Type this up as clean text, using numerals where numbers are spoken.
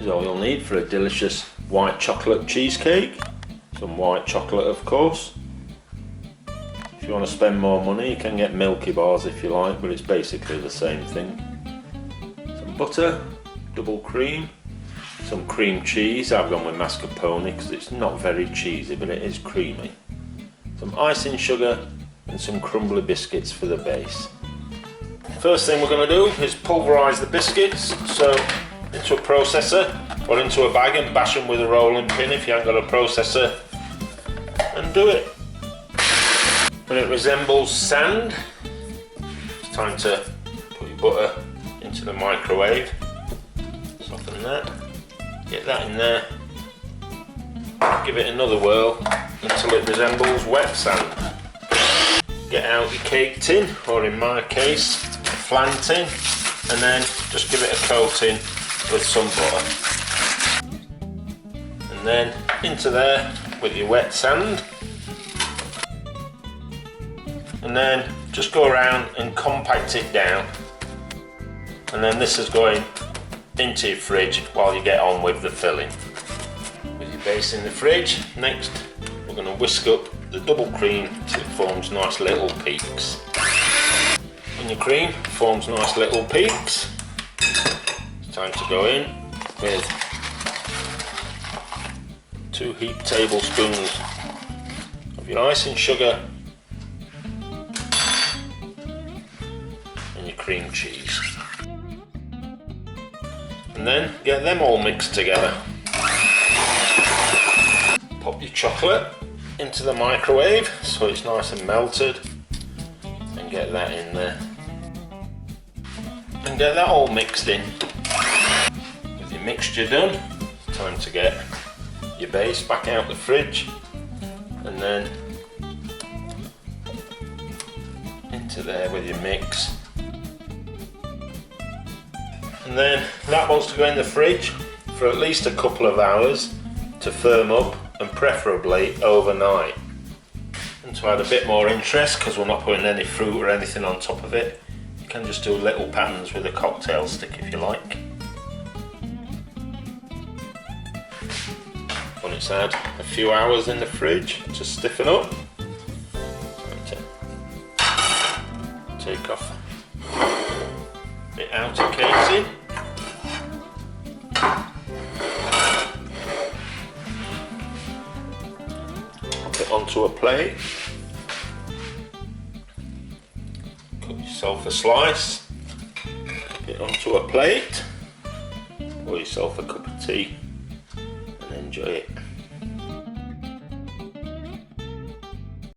all you'll need for a delicious white chocolate cheesecake. Some white chocolate, of course. If you want to spend more money, you can get Milky Bars if you like, but it's basically the same thing. Some butter, double cream, some cream cheese. I've gone with mascarpone because it's not very cheesy, but it is creamy. Some icing sugar and some crumbly biscuits for the base. First thing we're going to do is pulverise the biscuits, so into a processor or into a bag and bash them with a rolling pin if you haven't got a processor, and do it. When it resembles sand, it's time to put your butter into the microwave. Soften that, get that in there, give it another whirl until it resembles wet sand. Get out your cake tin, or in my case, a flan tin, and then just give it a coating with some butter. And then into there with your wet sand. And then just go around and compact it down. And then this is going into your fridge while you get on with the filling. With your base in the fridge, next we're going to whisk up the double cream till it forms nice little peaks. When your cream forms nice little peaks, it's time to go in with 2 heaped tablespoons of your icing sugar and your cream cheese. And then get them all mixed together. Pop your chocolate into the microwave so it's nice and melted, and get that in there. And get that all mixed in. With your mixture done, it's time to get your base back out the fridge, and then into there with your mix. And then that wants to go in the fridge for at least a couple of hours to firm up, and preferably overnight. And to add a bit more interest, because we're not putting any fruit or anything on top of it, you can just do little patterns with a cocktail stick if you like. When it's had a few hours in the fridge to stiffen up, time to take off the outer casing. Onto a plate, cut yourself a slice, put it onto a plate, pour yourself a cup of tea and enjoy it.